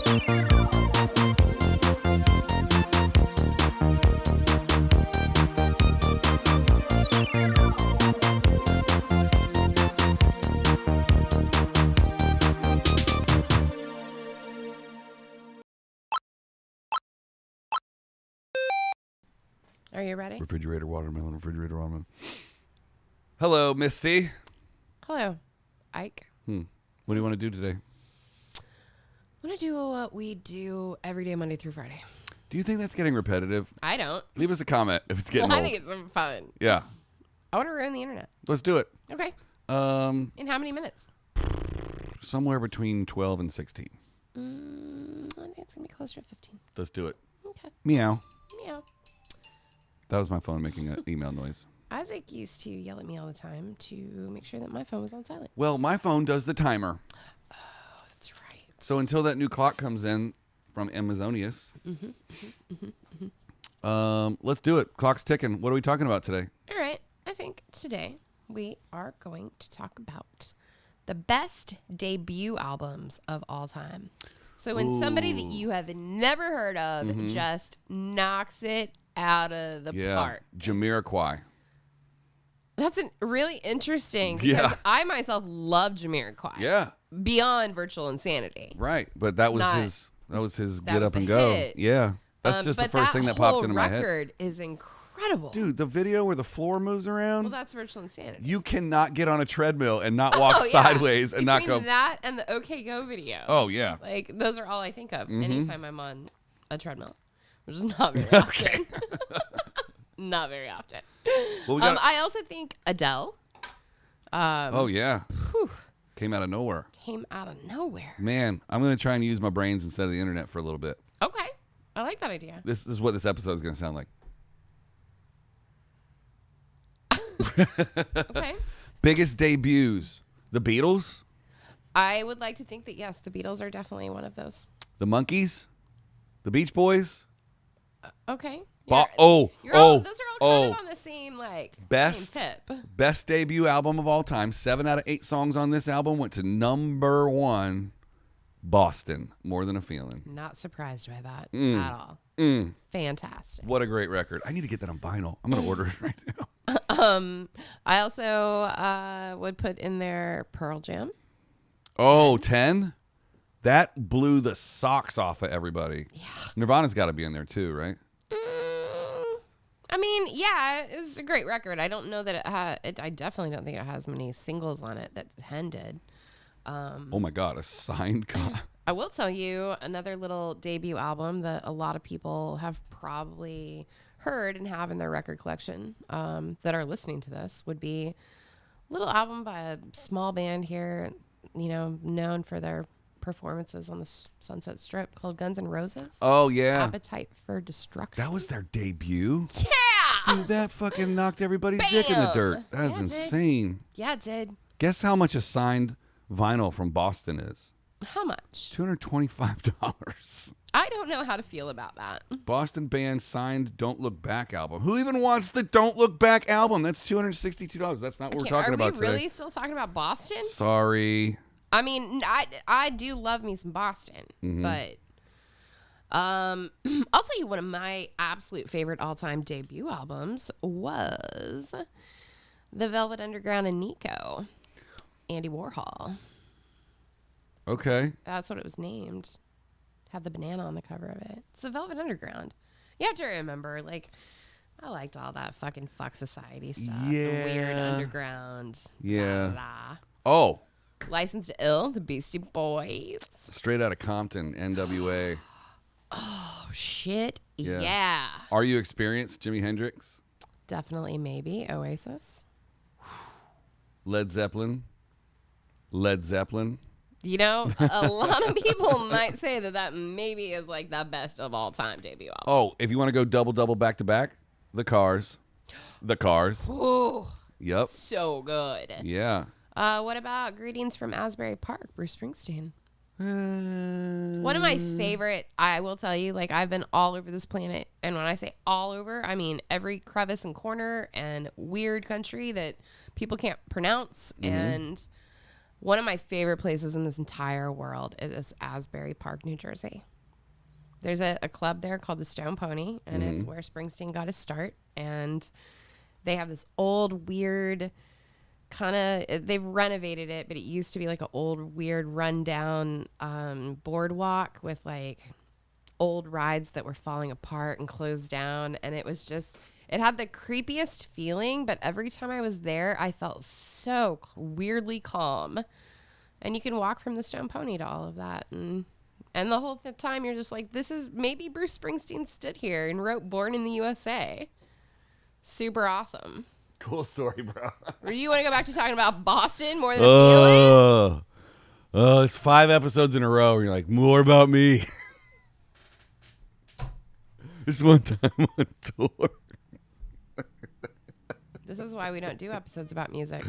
Are you ready? Refrigerator watermelon, refrigerator watermelon. Hello, Misty. Hello, Ike. What do you want to do today? I want to do what we do every day, Monday through Friday. Do you think that's getting repetitive? I don't. Leave us a comment if it's getting old. I think it's fun. Yeah. I want to ruin the internet. Let's do it. Okay. In how many minutes? Somewhere between 12 and 16. I think it's going to be closer to 15. Let's do it. Okay. Meow. Meow. That was my phone making an email noise. Isaac used to yell at me all the time to make sure that my phone was on silent. Well, my phone does the timer. Oh, that's right. So until that new clock comes in from Amazonius, let's do it. Clock's ticking. What are we talking about today? All right. I think today we are going to talk about the best debut albums of all time. So when somebody that you have never heard of just knocks it out of the park. Jamiroquai. That's really interesting because I myself love Jamiroquai. Yeah. Beyond Virtual Insanity. Right, but that was his get up and go. Hit. Yeah. That's just the first thing that popped into my head. That record is incredible. Dude, the video where the floor moves around. Well, that's Virtual Insanity. You cannot get on a treadmill and not walk sideways and not go. Between that and the OK Go video. Oh, yeah. Like, those are all I think of anytime I'm on a treadmill, which is not very often. Not very often. Well, I also think Adele. Oh, yeah. Whew, Came out of nowhere. came out of nowhere. Man, I'm going to try and use my brains instead of the internet for a little bit. Okay. I like that idea. This is what this episode is going to sound like. Okay. Biggest debuts. The Beatles? I would like to think that, yes, the Beatles are definitely one of those. The Monkees? The Beach Boys? Okay. Those are all kind of on the same, best same tip. Best debut album of all time. 7 out of 8 songs on this album went to number 1, Boston. More Than a Feeling. Not surprised by that at all. Fantastic. What a great record. I need to get that on vinyl. I'm going to order it right now. I also would put in there Pearl Jam. Oh, 10? That blew the socks off of everybody. Yeah. Nirvana's got to be in there too, right? I mean, yeah, it was a great record. I don't know that I definitely don't think it has many singles on it that 10 did. Oh my God, a signed copy. I will tell you another little debut album that a lot of people have probably heard and have in their record collection that are listening to this would be a little album by a small band here, known for their performances on the Sunset Strip called Guns N' Roses. Oh, yeah. Appetite for Destruction. That was their debut? Yeah! Dude, that fucking knocked everybody's dick in the dirt. That's insane. Yeah, it did. Guess how much a signed vinyl from Boston is? How much? $225. I don't know how to feel about that. Boston band signed Don't Look Back album. Who even wants the Don't Look Back album? That's $262. That's not what we're talking about today. Are we really still talking about Boston? Sorry. I mean, I do love me some Boston, but I'll tell you one of my absolute favorite all-time debut albums was The Velvet Underground and Nico, Andy Warhol. Okay. That's what it was named. Had the banana on the cover of it. It's The Velvet Underground. You have to remember, I liked all that fucking fuck society stuff. Yeah. The weird underground. Yeah. Blah, blah. Oh. License to Ill, the Beastie Boys. Straight out of Compton, NWA. Oh, shit. Yeah. Are You Experienced, Jimi Hendrix? Definitely, maybe. Oasis. Led Zeppelin. A lot of people might say that maybe is the best of all time debut album. Oh, if you want to go double back to back, The Cars. Ooh. Yep. So good. Yeah. What about Greetings from Asbury Park, Bruce Springsteen? One of my favorite, I will tell you, I've been all over this planet. And when I say all over, I mean every crevice and corner and weird country that people can't pronounce. And One of my favorite places in this entire world is Asbury Park, New Jersey. There's a club there called the Stone Pony, and it's where Springsteen got his start. And they have this old, weird they've renovated it, but it used to be like an old, weird, rundown boardwalk with like old rides that were falling apart and closed down. And it was just, it had the creepiest feeling, but every time I was there, I felt so weirdly calm. And you can walk from the Stone Pony to all of that. And the whole time you're just like, this is, maybe Bruce Springsteen stood here and wrote Born in the USA. Super awesome. Cool story, bro. Or do you want to go back to talking about Boston more than feeling? It's 5 episodes in a row where you're like, more about me. This one time on tour. This is why we don't do episodes about music.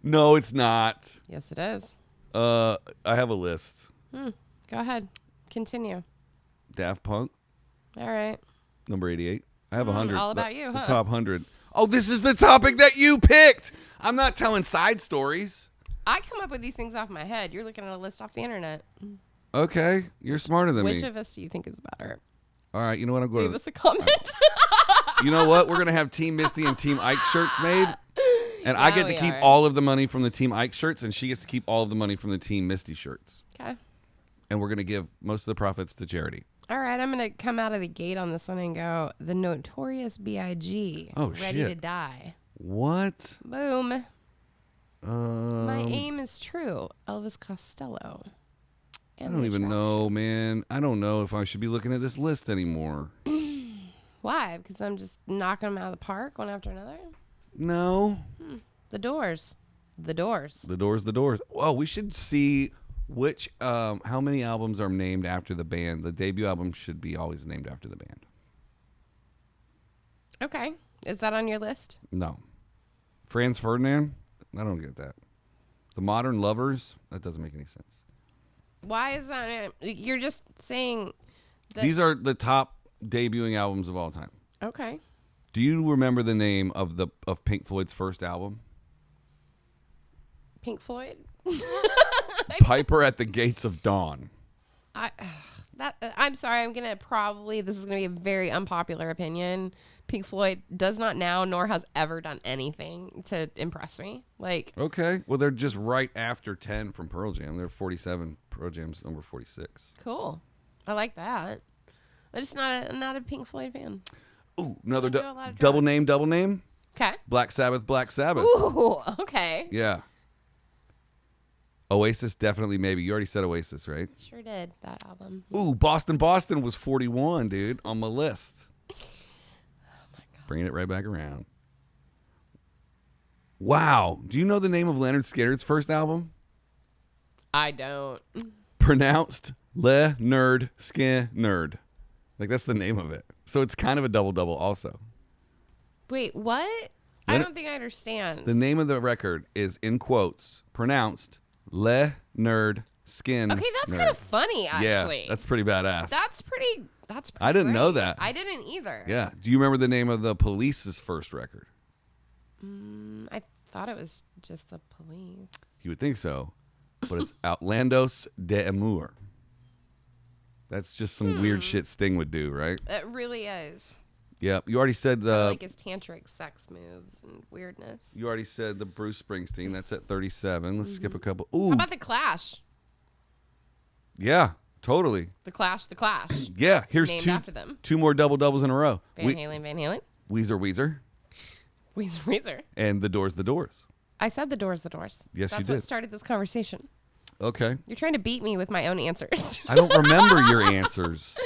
No, it's not. Yes, it is. I have a list. Go ahead. Continue. Daft Punk, All right. number 88. I have 100. All about you, The huh? top 100. Oh, this is the topic that you picked. I'm not telling side stories. I come up with these things off my head. You're looking at a list off the internet. Okay, you're smarter than Which me. of us do you think is better? All right, you know what? I'm going Leave to. us a comment. You know what? We're going to have Team Misty and Team Ike shirts made. And I Yeah, get to we keep are. all of the money from the Team Ike shirts, and she gets to keep all of the money from the Team Misty shirts. Okay. And we're going to give most of the profits to charity. All right, I'm going to come out of the gate on this one and go, the Notorious B.I.G. Oh, Ready shit. to Die. What? Boom. My aim is true. Elvis Costello. I don't even know, man. I don't know if I should be looking at this list anymore. Why? Because I'm just knocking them out of the park one after another? No. The Doors. The Doors. The Doors. Oh, we should see which, how many albums are named after the band. The debut album should be always named after the band. Okay. Is that on your list? No. Franz Ferdinand? I don't get that. The Modern Lovers? That doesn't make any sense. Why is that? You're just saying that. These are the top debuting albums of all time. Okay. Do you remember the name of Pink Floyd's first album? Pink Floyd? Piper at the Gates of Dawn. I'm sorry. I'm going to probably, this is going to be a very unpopular opinion. Pink Floyd does not now nor has ever done anything to impress me. Like, Okay. Well, they're just right after 10 from Pearl Jam. They're 47. Pearl Jam's number 46. cool. I like that. I'm just not a Pink Floyd fan. Ooh, another do a lot of double drugs. name. Okay. Black Sabbath. Ooh, okay. Yeah. Oasis, definitely, maybe. You already said Oasis, right? Sure did, that album. Ooh, Boston was 41, dude, on my list. Oh my God. Bringing it right back around. Wow. Do you know the name of Leonard Skinner's first album? I don't. Pronounced Le-Nerd Skin-Nerd. Like, that's the name of it. So it's kind of a double-double also. Wait, what? I Leonard- don't think I understand. The name of the record is, in quotes, pronounced Le-Nerd Skin. Okay, that's kind of funny, actually. Yeah, that's pretty badass. That's pretty I didn't know great. that. I didn't either. Yeah. Do you remember the name of the Police's first record? I thought it was just the Police. You would think so, but it's Outlandos de Amour. That's just some weird shit Sting would do, right? It really is. Yep. You already said I like his tantric sex moves and weirdness. You already said the Bruce Springsteen. That's at 37. Let's skip a couple. Ooh. How about the Clash? Yeah, totally. The Clash. Yeah. Here's Named two after them. two more double doubles in a row. Van Halen. Weezer, Weezer. and the Doors. I said the Doors. Yes, That's you what did. started this conversation. Okay. You're trying to beat me with my own answers. I don't remember your answers.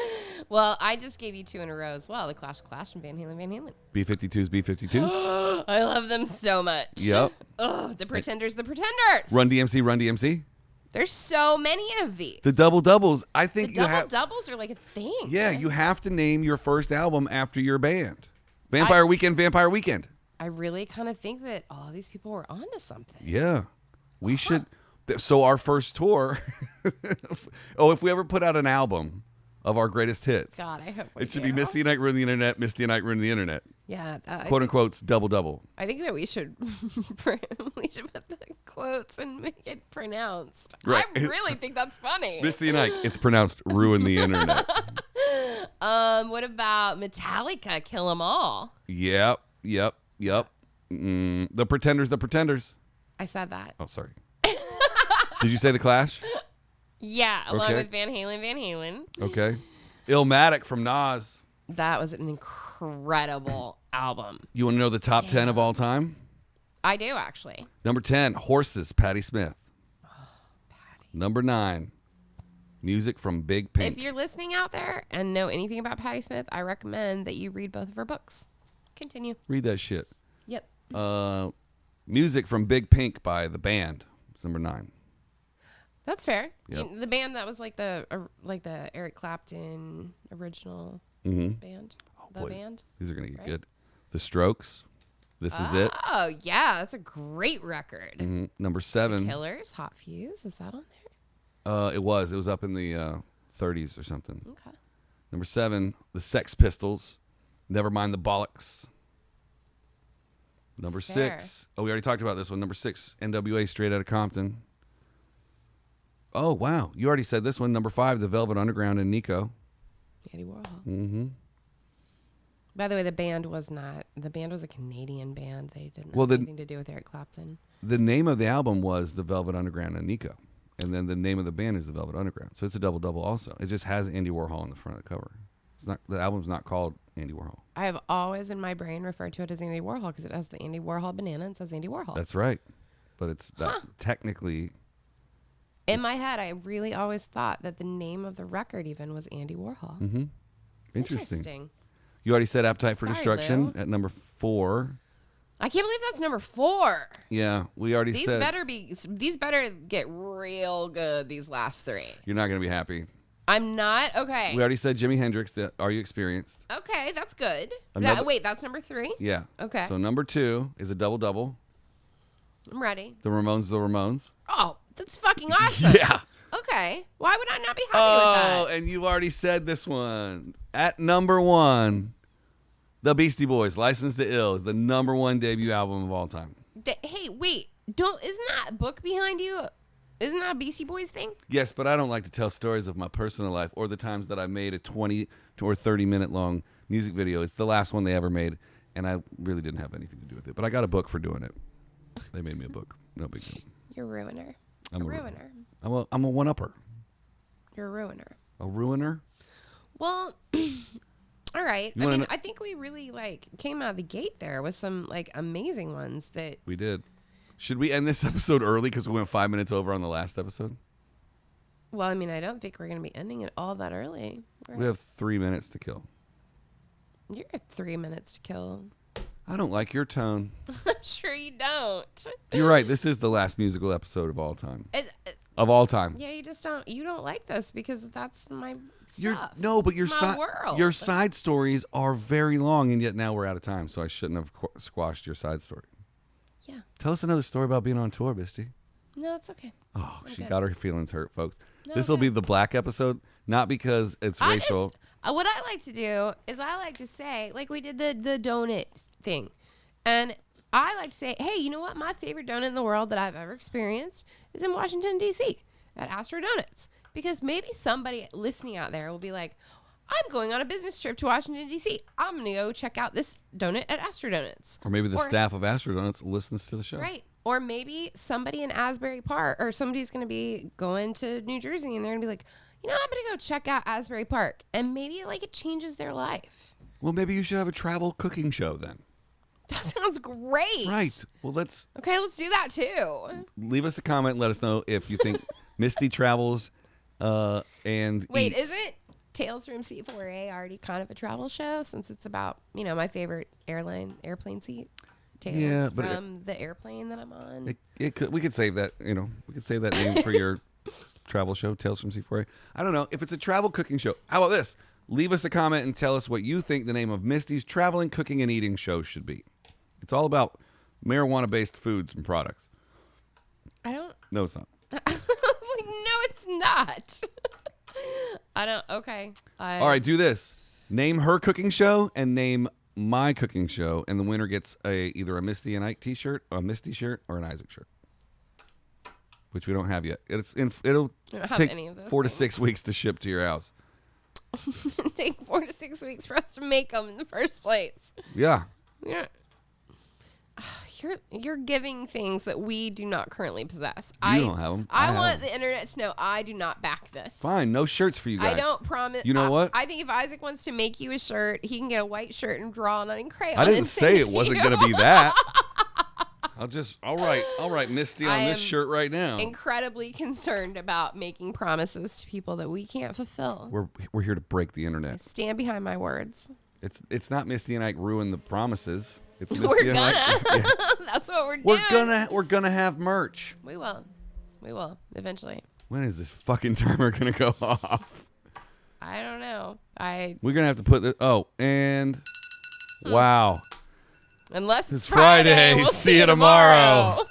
Well, I just gave you 2 in a row as well. The Clash, and Van Halen. B-52s. I love them so much. Yep. Ugh, the Pretenders. Run DMC. There's so many of these. The double doubles. I The think you have. doubles are like a thing. Yeah, you have to name your first album after your band. Vampire Weekend. I really kind of think that all these people were onto something. Yeah. We should. So our first tour. If we ever put out an album of our greatest hits. God, I hope we It should do. be Misty and Ike Ruin the Internet, Misty and Ike Ruin the Internet. Yeah. Quote unquote, double. I think that we should put the quotes and make it pronounced. Right. I really think that's funny. Misty and Ike, it's pronounced Ruin the Internet. What about Metallica, Kill 'Em All? Yep. The Pretenders. I said that. Oh, sorry. Did you say The Clash? Yeah, along Okay. with Van Halen. Okay. Illmatic from Nas. That was an incredible album. You want to know the top 10 of all time? I do, actually. Number 10, Horses, Patti Smith. Number 9, music from Big Pink. If you're listening out there and know anything about Patti Smith, I recommend that you read both of her books. Continue. Read that shit. Yep. Music from Big Pink by The Band. It's number 9. That's fair. Yep. The band that was like the Eric Clapton original band. The boy. band. These are going to get Right? good. The Strokes. This is it. Oh, yeah. That's a great record. Number 7. Killers, Hot Fuse. Is that on there? It was up in the 30s or something. Okay. Number 7, The Sex Pistols. Never Mind the Bollocks. Number Fair. 6. Oh, we already talked about this one. Number 6, NWA, Straight Outta Compton. Oh, wow. You already said this one. Number 5, The Velvet Underground and Nico. Andy Warhol. Mm-hmm. By the way, the band was a Canadian band. They didn't Well, have anything to do with Eric Clapton. The name of the album was The Velvet Underground and Nico. And then the name of the band is The Velvet Underground. So it's a double also. It just has Andy Warhol on the front of the cover. It's not. The album's not called Andy Warhol. I have always in my brain referred to it as Andy Warhol because it has the Andy Warhol banana and says Andy Warhol. That's right. But it's that technically. In my head, I really always thought that the name of the record even was Andy Warhol. Mm-hmm. Interesting. You already said Appetite for Sorry, Destruction Lou. at number 4. I can't believe that's number 4. Yeah, we already These said. these better get real good. These last 3. You're not going to be happy. I'm not okay. We already said Jimi Hendrix. Are You Experienced? Okay, that's good. Another- Wait, that's number 3. Yeah. Okay. So number 2 is a double. I'm ready. The Ramones. Oh, that's fucking awesome. Yeah. Okay. Why would I not be happy with that? And you've already said this one. At number 1, The Beastie Boys, License to Ill, is the number 1 debut album of all time. Hey, wait. Isn't that a book behind you? Isn't that a Beastie Boys thing? Yes, but I don't like to tell stories of my personal life or the times that I made a 20 or 30-minute long music video. It's the last one they ever made, and I really didn't have anything to do with it. But I got a book for doing it. They made me a book. No big deal. You're a ruiner. I'm a a ruiner. I'm a one-upper. You're a ruiner. A ruiner? Well, all right. You wanna I think we really came out of the gate there with some amazing ones that. We did. Should we end this episode early because we went 5 minutes over on the last episode? Well, I mean, I don't think we're going to be ending it all that early. We have 3 minutes to kill. You're at 3 minutes to kill. I don't like your tone. I'm sure you don't. You're right. This is the last musical episode of all time. Of all time. Yeah, you don't like this because that's my stuff. But It's my world. your side stories are very long, and yet now we're out of time, so I shouldn't have squashed your side story. Yeah. Tell us another story about being on tour, Misty. No, it's okay. Oh, I'm she good. got her feelings hurt, folks. No, This will I'm be good. the black episode, not because it's racial. What I like to do is I like to say, like we did the donut thing. And I like to say, hey, you know what? My favorite donut in the world that I've ever experienced is in Washington, D.C. at Astor Donuts. Because maybe somebody listening out there will be like, I'm going on a business trip to Washington, D.C. I'm going to go check out this donut at Astor Donuts. Or maybe the staff of Astor Donuts listens to the show. Right. Or maybe somebody in Asbury Park, or somebody's going to be going to New Jersey and they're going to be like, you know, I'm going to go check out Asbury Park. And maybe it changes their life. Well, maybe you should have a travel cooking show then. That sounds great. Right. Well, let's do that too. leave us a comment and let us know if you think Misty travels and Wait, eats. isn't Tales from C4A already kind of a travel show since it's about, my favorite airplane seat? Tales but from the airplane that I'm on. we could save that, we could save that name for your travel show, Tales from C4A. I don't know. If it's a travel cooking show, how about this? Leave us a comment and tell us what you think the name of Misty's traveling, cooking, and eating show should be. It's all about marijuana-based foods and products. I don't. No, it's not. I was like, no, it's not. I don't. Okay. All right, do this. Name her cooking show and name my cooking show, and the winner gets either a Misty and Ike T-shirt, or a Misty shirt, or an Isaac shirt, which we don't have yet. It'll take 4 to 6 weeks to ship to your house. Take 4 to 6 weeks for us to make them in the first place. Yeah. Yeah. You're giving things that we do not currently possess. You don't have them. I want the internet to know I do not back this. Fine, no shirts for you guys. I don't promise. You know what? I think if Isaac wants to make you a shirt, he can get a white shirt and draw on it in crayon. I didn't say it wasn't going to be that. I'll write Misty on this shirt right now. Incredibly concerned about making promises to people that we can't fulfill. We're here to break the internet. I stand behind my words. It's not Misty and Ike ruin the promises. It's Misty We're and gonna. Ike. Yeah. That's what we're doing. We're gonna have merch. We will eventually. When is this fucking timer gonna go off? I don't know. We're gonna have to put this. Oh, and wow. Unless it's Friday. We'll see you tomorrow.